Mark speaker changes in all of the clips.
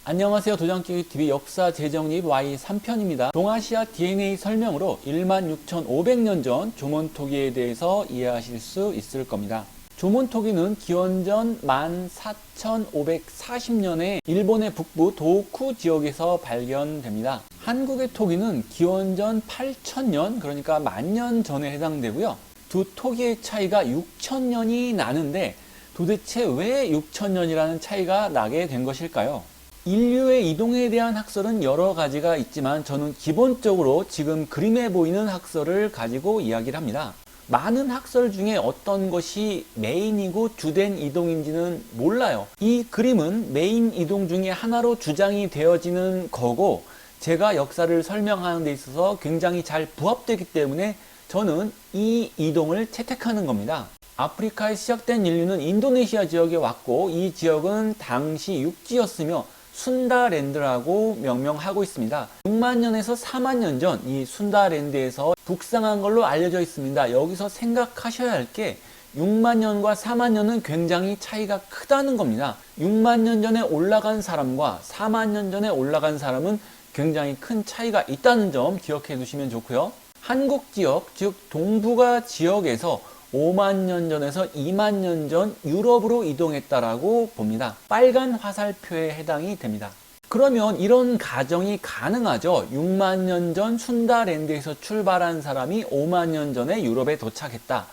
Speaker 1: 안녕하세요. 도장깨기TV 역사 재정립 Y3편입니다. 동아시아 DNA 설명으로 16,500년 전 조몬토기에 대해서 이해하실 수 있을 겁니다. 조몬토기는 기원전 14,540년에 일본의 북부 도쿠 지역에서 발견됩니다. 한국의 토기는 기원전 8,000년, 그러니까 10,000년 전에 해당되고요. 두 토기의 차이가 6,000년이 나는데 도대체 왜 6,000년이라는 차이가 나게 된 것일까요? 인류의 이동에 대한 학설은 여러 가지가 있지만 저는 기본적으로 지금 그림에 보이는 학설을 가지고 이야기를 합니다. 많은 학설 중에 어떤 것이 메인이고 주된 이동인지는 몰라요. 이 그림은 메인 이동 중에 하나로 주장이 되어지는 거고 제가 역사를 설명하는 데 있어서 굉장히 잘 부합되기 때문에 저는 이 이동을 채택하는 겁니다. 아프리카에 시작된 인류는 인도네시아 지역에 왔고 이 지역은 당시 육지였으며 순다랜드라고 명명하고 있습니다. 6만 년에서 4만 년 전 이 순다랜드에서 북상한 걸로 알려져 있습니다. 여기서 생각하셔야 할 게 6만 년과 4만 년은 굉장히 차이가 크다는 겁니다. 6만 년 전에 올라간 사람과 4만 년 전에 올라간 사람은 굉장히 큰 차이가 있다는 점 기억해 두시면 좋고요. 한국 지역, 즉 동북아 지역에서 5만 년 전에서 2만 년 전 유럽으로 이동했다라고 봅니다. 빨간 화살표에 해당이 됩니다. 그러면 이런 가정이 가능하죠. 6만 년 전 순다랜드에서 출발한 사람이 5만 년 전에 유럽에 도착했다.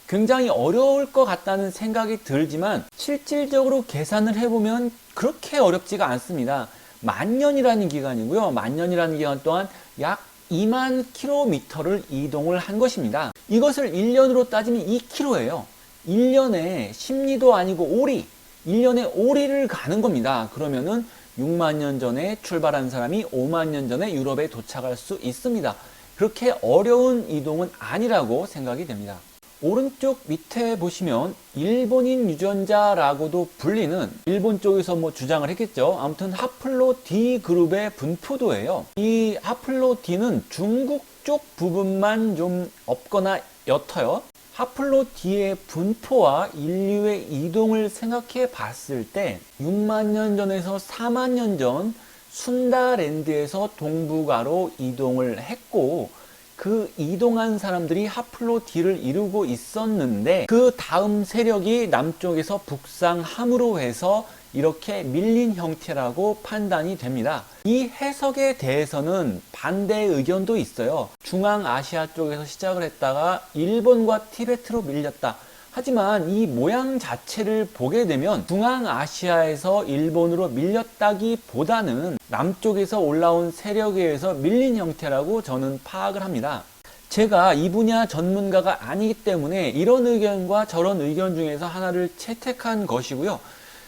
Speaker 1: 굉장히 어려울 것 같다는 생각이 들지만 실질적으로 계산을 해보면 그렇게 어렵지가 않습니다. 만년이라는 기간이고요. 만년이라는 기간 동안 약 2만 킬로미터를 이동을 한 것입니다. 이것을 1년으로 따지면 2km예요. 1년에 십리도 아니고 오리, 1년에 오리를 가는 겁니다. 그러면은 6만 년 전에 출발한 사람이 5만 년 전에 유럽에 도착할 수 있습니다. 그렇게 어려운 이동은 아니라고 생각이 됩니다. 오른쪽 밑에 보시면 일본인 유전자라고도 불리는 일본 쪽에서 주장을 했겠죠. 아무튼 하플로 D 그룹의 분포도예요. 이 하플로 D는 중국 쪽 부분만 좀 없거나 옅어요. 하플로 D의 분포와 인류의 이동을 생각해 봤을 때 6만 년 전에서 4만 년 전 순다랜드에서 동북아로 이동을 했고 그 이동한 사람들이 하플로 D를 이루고 있었는데 그 다음 세력이 남쪽에서 북상함으로 해서 이렇게 밀린 형태라고 판단이 됩니다. 이 해석에 대해서는 반대 의견도 있어요. 중앙아시아 쪽에서 시작을 했다가 일본과 티베트로 밀렸다. 하지만 이 모양 자체를 보게 되면 중앙아시아에서 일본으로 밀렸다기보다는 남쪽에서 올라온 세력에 의해서 밀린 형태라고 저는 파악을 합니다. 제가 이 분야 전문가가 아니기 때문에 이런 의견과 저런 의견 중에서 하나를 채택한 것이고요.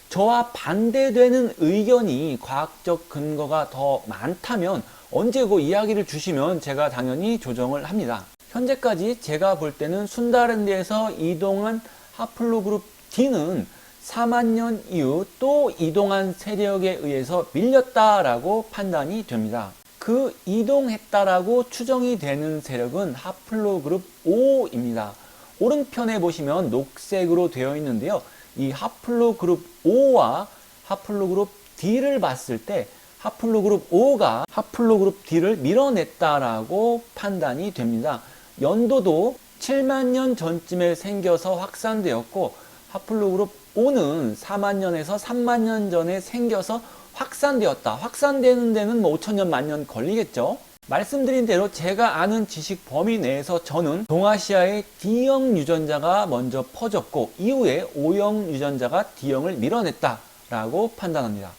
Speaker 1: 저와 반대되는 의견이 과학적 근거가 더 많다면 언제고 이야기를 주시면 제가 당연히 조정을 합니다. 현재까지 제가 볼 때는 순다랜드에서 이동한 하플로그룹 D는 4만 년 이후 또 이동한 세력에 의해서 밀렸다라고 판단이 됩니다. 그 이동했다라고 추정이 되는 세력은 하플로그룹 O입니다. 오른편에 보시면 녹색으로 되어 있는데요. 이 하플로그룹 O와 하플로그룹 D를 봤을 때 하플로그룹 O가 하플로그룹 D를 밀어냈다라고 판단이 됩니다. 연도도 7만 년 전쯤에 생겨서 확산되었고 하플로그룹 O는 4만 년에서 3만 년 전에 생겨서 확산되었다. 확산되는 데는 5천년 만년 걸리겠죠. 말씀드린 대로 제가 아는 지식 범위 내에서 저는 동아시아의 D형 유전자가 먼저 퍼졌고 이후에 O형 유전자가 D형을 밀어냈다라고 판단합니다.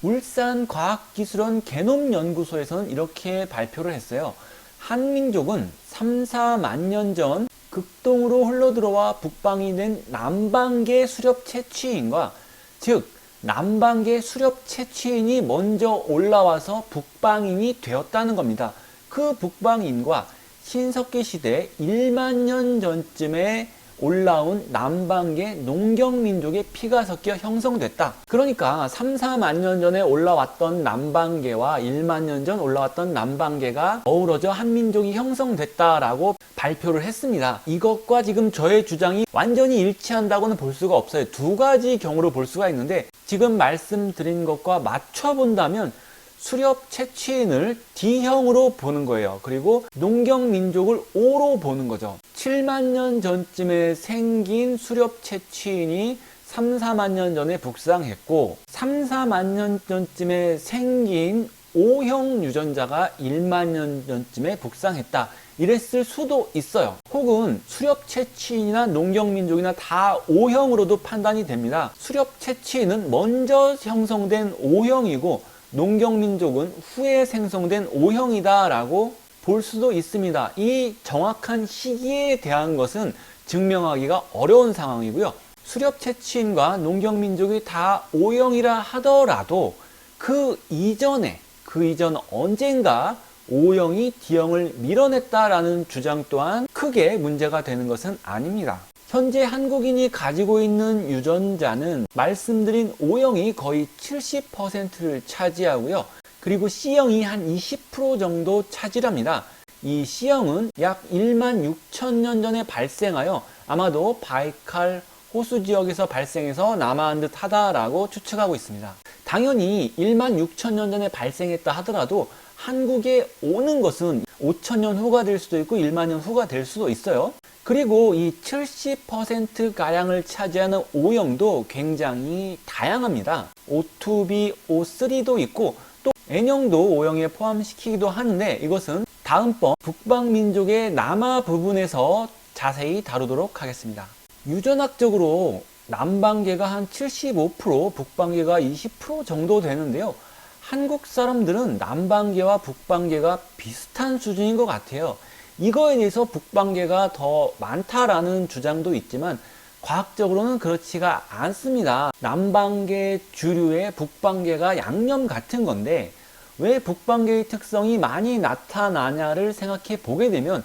Speaker 1: 울산과학기술원 게놈연구소에서는 이렇게 발표를 했어요. 한민족은 3, 4만 년 전 극동으로 흘러들어와 북방이 된 남방계 수렵 채취인과 즉 남방계 수렵 채취인이 먼저 올라와서 북방인이 되었다는 겁니다. 그 북방인과 신석기 시대 1만 년 전쯤에 올라온 남방계 농경민족의 피가 섞여 형성됐다. 그러니까 3, 4만 년 전에 올라왔던 남방계와 1만 년 전 올라왔던 남방계가 어우러져 한민족이 형성됐다라고 발표를 했습니다. 이것과 지금 저의 주장이 완전히 일치한다고는 볼 수가 없어요. 두 가지 경우로 볼 수가 있는데 지금 말씀드린 것과 맞춰본다면 수렵 채취인을 D형으로 보는 거예요. 그리고 농경민족을 O로 보는 거죠. 7만 년 전쯤에 생긴 수렵 채취인이 3, 4만 년 전에 북상했고 3, 4만 년 전쯤에 생긴 O형 유전자가 1만 년 전쯤에 북상했다. 이랬을 수도 있어요. 혹은 수렵 채취인이나 농경민족이나 다 O형으로도 판단이 됩니다. 수렵 채취인은 먼저 형성된 O형이고 농경민족은 후에 생성된 O형이다 라고 볼 수도 있습니다. 이 정확한 시기에 대한 것은 증명하기가 어려운 상황이고요. 수렵 채취인과 농경민족이 다 O형이라 하더라도 그 이전 언젠가 O형이 D형을 밀어냈다라는 주장 또한 크게 문제가 되는 것은 아닙니다. 현재 한국인이 가지고 있는 유전자는 말씀드린 O형이 거의 70%를 차지하고요. 그리고 C형이 한 20% 정도 차지합니다. 이 C형은 약 1만 6천 년 전에 발생하여 아마도 바이칼 호수 지역에서 발생해서 남아한 듯 하다라고 추측하고 있습니다. 당연히 1만 6천 년 전에 발생했다 하더라도 한국에 오는 것은 5천 년 후가 될 수도 있고 1만 년 후가 될 수도 있어요. 그리고 이 70%가량을 차지하는 O형도 굉장히 다양합니다. O2B, O3도 있고 또 N형도 O형에 포함시키기도 하는데 이것은 다음번 북방민족의 남아 부분에서 자세히 다루도록 하겠습니다. 유전학적으로 남방계가 한 75%, 북방계가 20% 정도 되는데요. 한국 사람들은 남방계와 북방계가 비슷한 수준인 것 같아요. 이거에 대해서 북방계가 더 많다라는 주장도 있지만 과학적으로는 그렇지가 않습니다. 남방계 주류의 북방계가 양념 같은 건데 왜 북방계의 특성이 많이 나타나냐를 생각해 보게 되면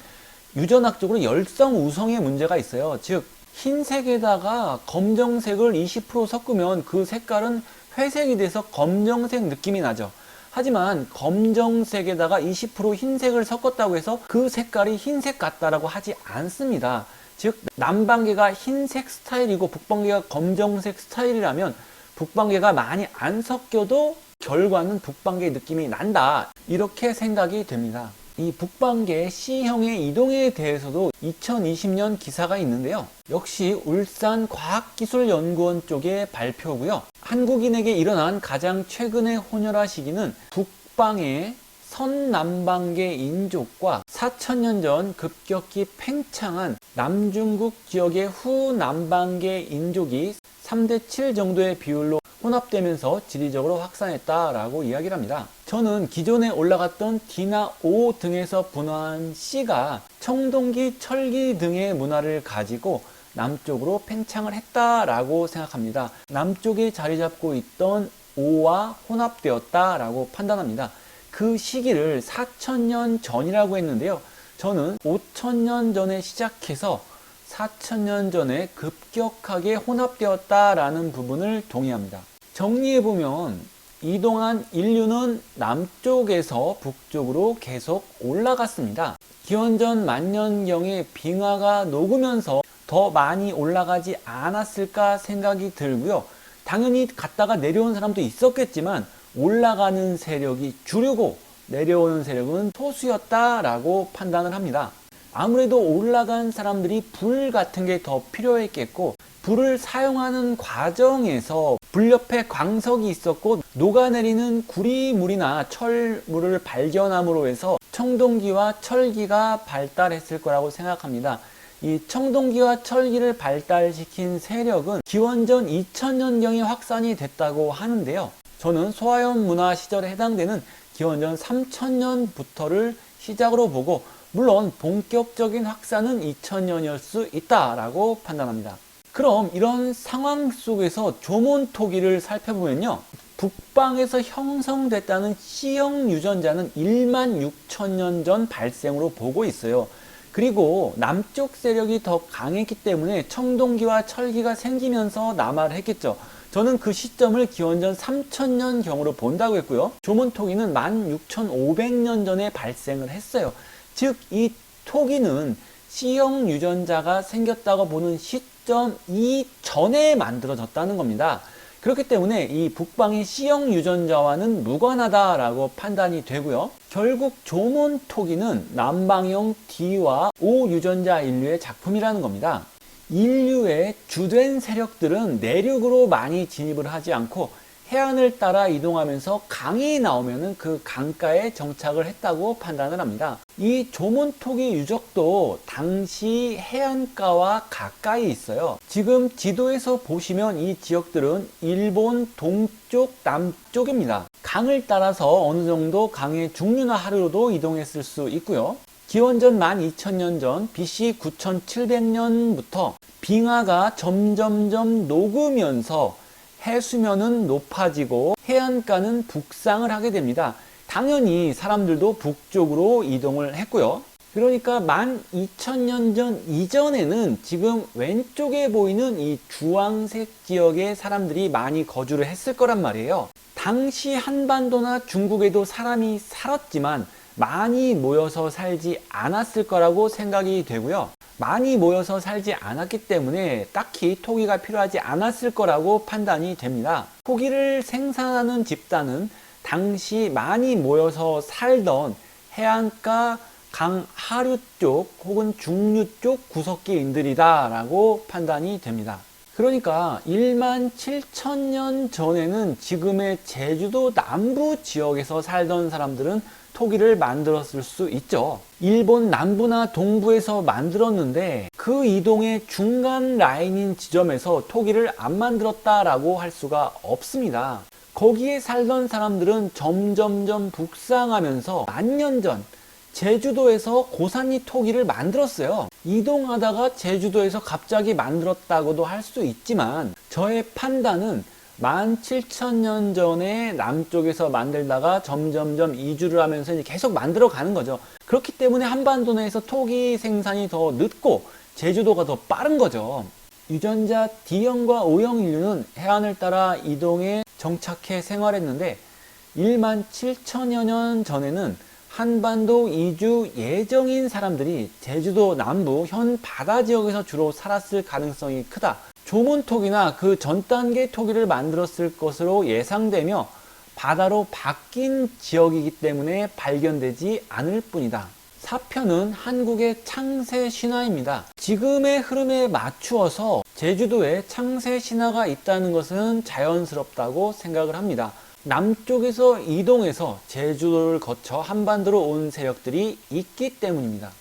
Speaker 1: 유전학적으로 열성우성의 문제가 있어요. 즉 흰색에다가 검정색을 20% 섞으면 그 색깔은 회색이 돼서 검정색 느낌이 나죠. 하지만 검정색에다가 20% 흰색을 섞었다고 해서 그 색깔이 흰색 같다라고 하지 않습니다. 즉 남방계가 흰색 스타일이고 북방계가 검정색 스타일이라면 북방계가 많이 안 섞여도 결과는 북방계 느낌이 난다. 이렇게 생각이 됩니다. 이 북방계 C형의 이동에 대해서도 2020년 기사가 있는데요. 역시 울산과학기술연구원 쪽의 발표고요. 한국인에게 일어난 가장 최근의 혼혈화 시기는 북방의 선남방계 인족과 4,000년 전 급격히 팽창한 남중국 지역의 후남방계 인족이 3대7 정도의 비율로 혼합되면서 지리적으로 확산했다라고 이야기를 합니다. 저는 기존에 올라갔던 D나 O 등에서 분화한 C가 청동기, 철기 등의 문화를 가지고 남쪽으로 팽창을 했다라고 생각합니다. 남쪽에 자리 잡고 있던 O와 혼합되었다라고 판단합니다. 그 시기를 4,000년 전이라고 했는데요. 저는 5,000년 전에 시작해서 4,000년 전에 급격하게 혼합되었다라는 부분을 동의합니다. 정리해보면 이동한 인류는 남쪽에서 북쪽으로 계속 올라갔습니다. 기원전 만년경에 빙하가 녹으면서 더 많이 올라가지 않았을까 생각이 들고요. 당연히 갔다가 내려온 사람도 있었겠지만 올라가는 세력이 주류고 내려오는 세력은 소수였다라고 판단을 합니다. 아무래도 올라간 사람들이 불 같은 게 더 필요했겠고 불을 사용하는 과정에서 불 옆에 광석이 있었고 녹아내리는 구리물이나 철물을 발견함으로 해서 청동기와 철기가 발달했을 거라고 생각합니다. 이 청동기와 철기를 발달시킨 세력은 기원전 2000년경에 확산이 됐다고 하는데요. 저는 소화연 문화 시절에 해당되는 기원전 3000년부터를 시작으로 보고 물론 본격적인 확산은 2000년이었을 수 있다라고 판단합니다. 그럼 이런 상황 속에서 조몬토기를 살펴보면요. 북방에서 형성됐다는 C형 유전자는 1만 6천 년 전 발생으로 보고 있어요. 그리고 남쪽 세력이 더 강했기 때문에 청동기와 철기가 생기면서 남하를 했겠죠. 저는 그 시점을 기원전 3000년 경으로 본다고 했고요. 조문토기는 16,500년 전에 발생을 했어요. 즉, 이 토기는 C형 유전자가 생겼다고 보는 시점 이전에 만들어졌다는 겁니다. 그렇기 때문에 이 북방의 C형 유전자와는 무관하다라고 판단이 되고요. 결국 조문토기는 남방형 D와 O 유전자 인류의 작품이라는 겁니다. 인류의 주된 세력들은 내륙으로 많이 진입을 하지 않고 해안을 따라 이동하면서 강이 나오면은 그 강가에 정착을 했다고 판단을 합니다. 이 조문토기 유적도 당시 해안가와 가까이 있어요. 지금 지도에서 보시면 이 지역들은 일본 동쪽, 남쪽입니다. 강을 따라서 어느 정도 강의 중류나 하류로도 이동했을 수 있고요. 기원전 12,000년 전 BC 9700년부터 빙하가 점점점 녹으면서 해수면은 높아지고 해안가는 북상을 하게 됩니다. 당연히 사람들도 북쪽으로 이동을 했고요. 그러니까 12,000년 전 이전에는 지금 왼쪽에 보이는 이 주황색 지역에 사람들이 많이 거주를 했을 거란 말이에요. 당시 한반도나 중국에도 사람이 살았지만 많이 모여서 살지 않았을 거라고 생각이 되고요. 많이 모여서 살지 않았기 때문에 딱히 토기가 필요하지 않았을 거라고 판단이 됩니다. 토기를 생산하는 집단은 당시 많이 모여서 살던 해안가 강 하류 쪽 혹은 중류 쪽 구석기인들이다 라고 판단이 됩니다. 그러니까 17,000년 전에는 지금의 제주도 남부 지역에서 살던 사람들은 토기를 만들었을 수 있죠. 일본 남부나 동부에서 만들었는데 그 이동의 중간 라인인 지점에서 토기를 안 만들었다라고 할 수가 없습니다. 거기에 살던 사람들은 점점점 북상하면서 만년 전 제주도에서 고사리 토기를 만들었어요. 이동하다가 제주도에서 갑자기 만들었다고도 할 수 있지만 저의 판단은 17,000년 전에 남쪽에서 만들다가 점점점 이주를 하면서 이제 계속 만들어 가는 거죠. 그렇기 때문에 한반도 내에서 토기 생산이 더 늦고 제주도가 더 빠른 거죠. 유전자 D형과 O형 인류는 해안을 따라 이동해 정착해 생활했는데 17,000여 년 전에는 한반도 이주 예정인 사람들이 제주도 남부 현 바다 지역에서 주로 살았을 가능성이 크다. 조문토기나 그 전 단계 토기를 만들었을 것으로 예상되며 바다로 바뀐 지역이기 때문에 발견되지 않을 뿐이다. 사편은 한국의 창세 신화입니다. 지금의 흐름에 맞추어서 제주도에 창세 신화가 있다는 것은 자연스럽다고 생각을 합니다. 남쪽에서 이동해서 제주도를 거쳐 한반도로 온 세력들이 있기 때문입니다.